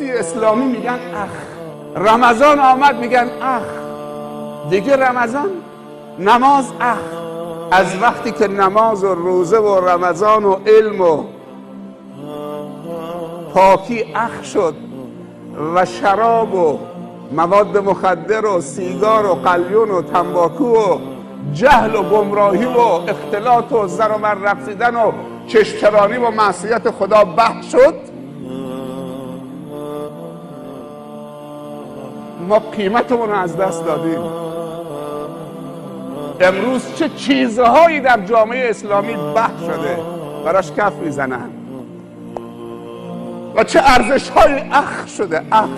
اسلامی میگن اخ، رمضان آمد میگن اخ، دیگه رمضان، نماز اخ. از وقتی که نماز و روزه و رمضان و علم و پاکی اخ شد و شراب و مواد مخدر و سیگار و قلیون و تنباکو و جهل و گمراهی و اختلاط و زن و مرد رقصیدن و چشمچرانی و معصیت خدا بحث شد، ما قیمتمون رو از دست دادیم. امروز چه چیزهایی در جامعه اسلامی بحث شده براش کف میزنن و چه ارزش‌های اخ شده. اخ،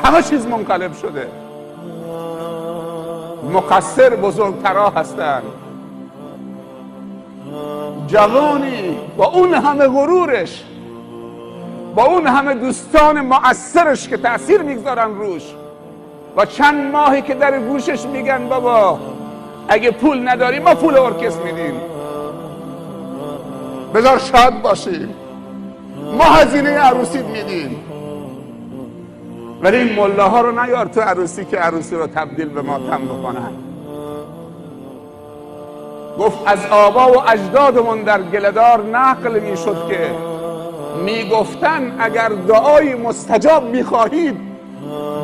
همه چیز منقلب شده. مقصر بزرگترها هستن. جوانی با اون همه غرورش، با اون همه دوستان مؤثرش که تأثیر میگذارن روش و چند ماهی که در گوشش میگن بابا اگه پول نداری ما پول ارکستر میدیم، بذار شاد باشی، ما هزینه عروسیت میدیم. ولی این ملاها رو نیار تو عروسی که عروسی رو تبدیل به ماتم بکنن. گفت از آبا و اجدادمون در گله‌دار نقل میشد که میگفتن اگر دعای مستجاب میخواهید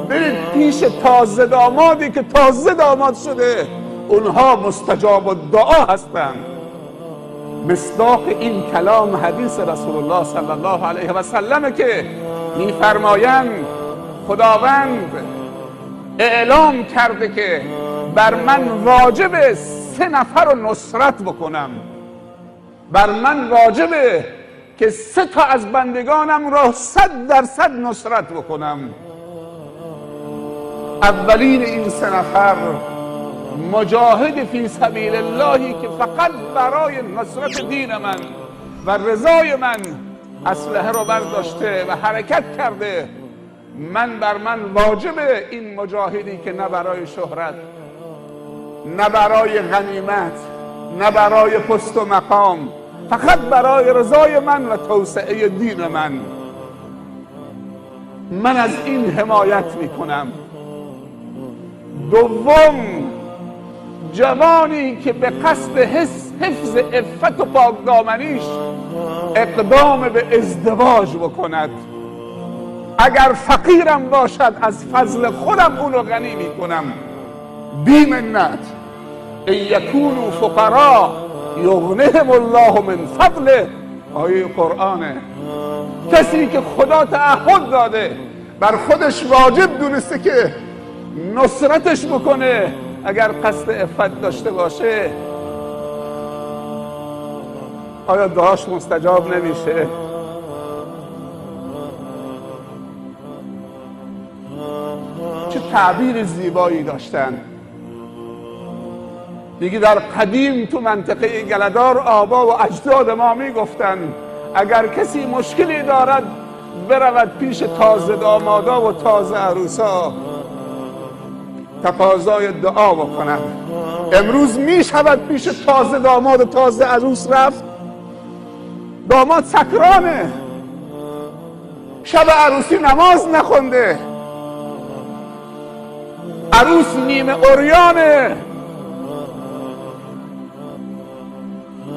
برید پیش تازه دامادی که تازه داماد شده، اونها مستجاب الدعا هستند. مصداق این کلام حدیث رسول الله صلی الله علیه و سلم که میفرمایند خداوند اعلام کرده که بر من واجب 3 نفر رو نصرت بکنم، بر من واجبه که 3 تا از بندگانم را 100% نصرت بکنم. اولین این 3 نفر مجاهد فی سبیل اللهی که فقط برای نصرت دین من و رضای من اسلحه رو برداشته و حرکت کرده. بر من واجبه این مجاهدی که نه برای شهرت، نه برای غنیمت، نه برای پست و مقام، فقط برای رضای من و توسعه دین من از این حمایت میکنم. دوم، جوانی که به قصد حفظ عفت و پاکدامنیش اقدام به ازدواج بکند، اگر فقیرم باشد از فضل خودم اونو غنی میکنم. بی منت ان یکونوا فقراء یغنیهم الله من فضله، آیه قرآنه. کسی که خدا تعهد داده بر خودش واجب دونسته که نصرتش بکنه اگر قصد عفت داشته باشه، آیا دعاش مستجاب نمیشه؟ چه تعبیر زیبایی داشتن. دیگه در قدیم تو منطقه گله‌دار آبا و اجداد ما میگفتن اگر کسی مشکلی دارد برود پیش تازه دامادا و تازه عروسا تقاضای دعا بکند. امروز میشود پیش تازه داماد و تازه عروس رفت، داماد سکرانه، شب عروسی نماز نخونده، عروس نیمه عریانه،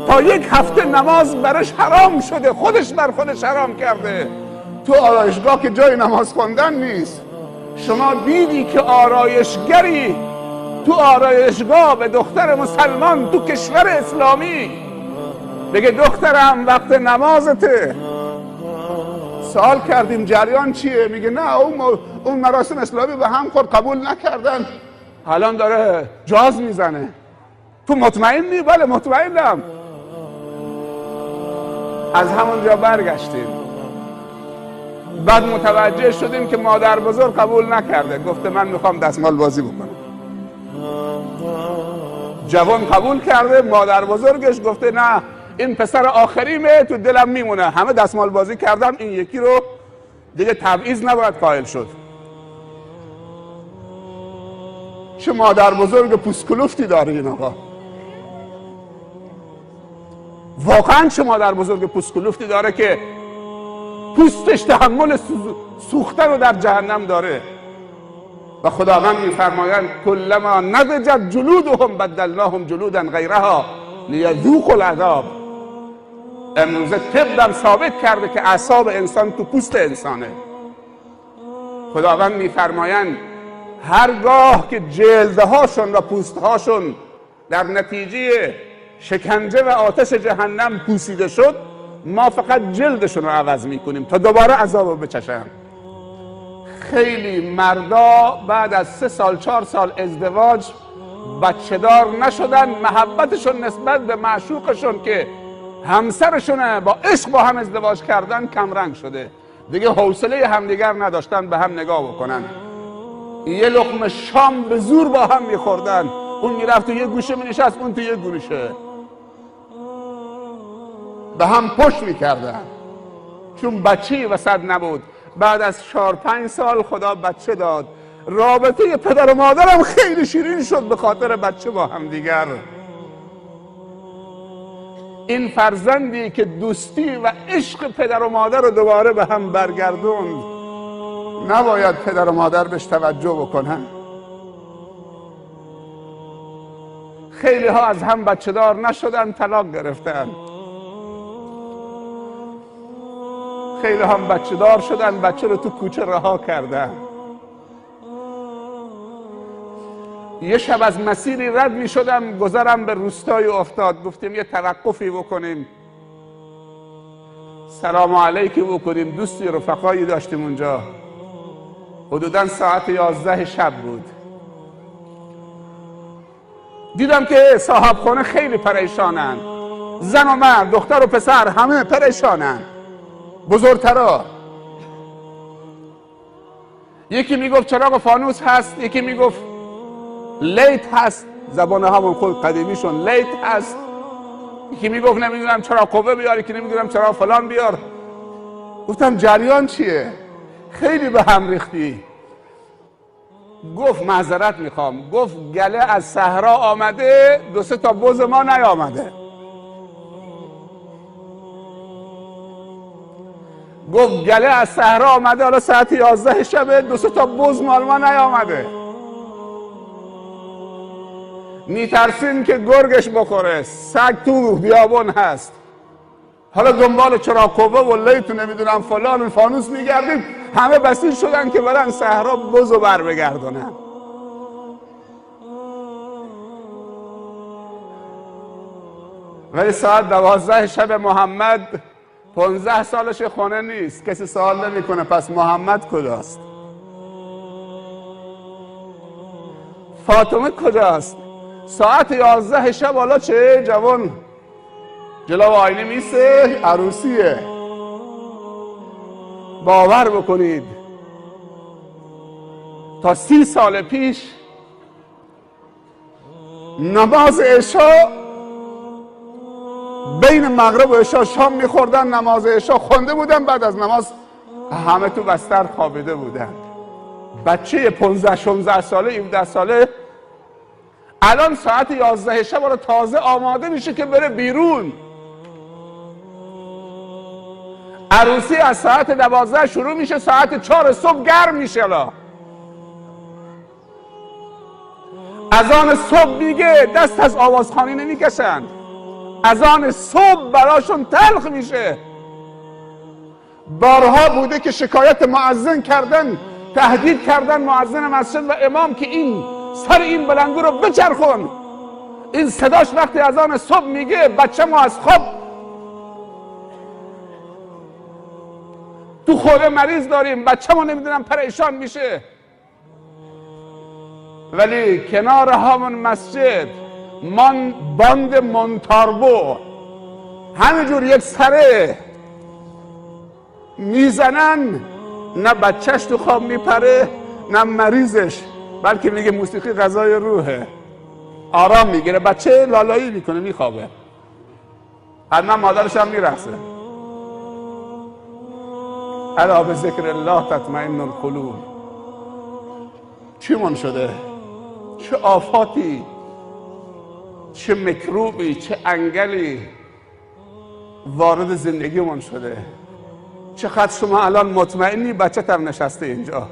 تا 1 هفته نماز برش حرام شده، خودش بر خودش حرام کرده. تو آرایشگاه که جای نماز خوندن نیست. شما دیدی که آرایشگری تو آرایشگاه به دختر مسلمان تو کشور اسلامی بگه دخترم وقت نمازته؟ سوال کردیم جریان چیه؟ میگه نه اون مراسم اسلامی به هم خورد قبول نکردن، الان داره جاز میزنه. تو مطمئنی؟ بله مطمئنم. از همونجا برگشتیم. بعد متوجه شدیم که مادر بزرگ قبول نکرده، گفته من میخوام دستمال بازی بکنم. جوان قبول کرده، مادر بزرگش گفته نه این پسر آخریمه، تو دلم میمونه. همه دستمال بازی کردم، این یکی رو دیگه تبعیض نباید قائل شد. چه مادر بزرگ پوسکلوفتی داره این آقا. واقعا چه مادر بزرگ پوست کلوفتی داره که پوستش تحمل سوختن رو در جهنم داره؟ و خداوند میفرمایند کلما نضجت جلودهم بدلناهم جلودا غیرها لیذوقوا العذاب. امروزه طب ثابت کرده که اعصاب انسان تو پوست انسانه. خداوند میفرمایند هرگاه که جلدهاشون و پوستهاشون در نتیجه شکنجه و آتش جهنم پوسیده شد، ما فقط جلدشون رو عوض میکنیم تا دوباره عذاب رو بچشن. خیلی مردا بعد از 3 سال 4 سال ازدواج بچه دار نشدن، محبتشون نسبت به معشوقشون که همسرشونه با عشق با هم ازدواج کردن کمرنگ شده، دیگه حوصله همدیگر نداشتن به هم نگاه بکنن. یه لقمه شام به زور با هم میخوردن، اون میرفت تو یه گوشه مینشست، اون تو یه گوشه، به هم پشت میکردن چون بچه‌ای وسط نبود. بعد از 4-5 سال خدا بچه داد. رابطه پدر و مادرم خیلی شیرین شد به خاطر بچه با هم دیگر. این فرزندی که دوستی و عشق پدر و مادر رو دوباره به هم برگردوند، نباید پدر و مادر بهش توجه بکنن. خیلی ها از هم بچه دار نشدن، طلاق گرفتن. خیلی هم بچه دار شدن، بچه رو تو کوچه رها کردن. یه شب از مسیری رد می شدم، گذرم به روستای افتاد، گفتیم یه توقفی بکنیم، سلام علیکی بکنیم. دوستی رفقایی داشتیم اونجا، حدوداً ساعت 11 شب بود. دیدم که صاحب خانه خیلی پریشانن، زن و مرد، دختر و پسر، همه پریشانن. بزرگترا یکی میگفت چراغ فانوس هست، یکی میگفت لیت هست، زبان همون خود قدیمیشون لیت هست، یکی میگفت نمیدونم چرا قوه بیار، یکی نمیدونم چرا فلان بیار. گفتم جریان چیه؟ خیلی به هم ریختی. گفت معذرت میخوام، گفت گله از صحرا آمده، 2-3 تا بز ما نیامده. گفت گله از صحرا آمده، حالا ساعت 11 شبه، 2-3 تا بز مال ما نیامده. میترسیم که گرگش بخوره، سگ تو بیابون هست، حالا دنبال چراغ قوه و لیت نمیدونم فلان فانوس میگردیم. همه بسیج شدن که برن صحرا بز و بر بگردونن. ولی ساعت 12 شب محمد 15 سالش خونه نیست، کسی سوال نمیکنه پس محمد کجاست؟ فاطمه کجاست؟ ساعت 11 شب حالا چه جوان جلو آینه میسه، عروسیه. باور بکنید تا 30 سال پیش نماز عشا بین مغرب و عشا شام میخوردن، نماز عشا خونده بودن، بعد از نماز همه تو بستر خوابیده بودن. بچه 15-16 ساله 17 ساله الان ساعت 11 شب تازه آماده میشه که بره بیرون. عروسی از ساعت 12 شروع میشه، ساعت 4 صبح گرم میشه. اذان صبح میگه دست از آوازخوانی نمیکشن، اذان صبح براشون تلخ میشه. بارها بوده که شکایت مؤذن کردن، تهدید کردن مؤذن مسجد و امام که این سر این بلندگو رو بچرخون. این صداش وقتی اذان صبح میگه بچه ما از خواب تو خوره مریض داریم، بچه ما نمیدونم پریشان میشه. ولی کنار همون مسجد باند مونتاربو همینجور یک سره میزنن، نه بچهش تو خواب میپره نه مریضش، بلکه میگه موسیقی غذای روحه، آرام میگیره، بچه لالایی میکنه میخوابه، حتما مادرش هم میرقصه. الا به ذکر الله تطمئن القلوب. چی من شده؟ چه آفاتی، چه میکروبی، چه انگلی وارد زندگیمون شده. چقدر شما الان مطمئنی بچه‌ت هم نشسته اینجا؟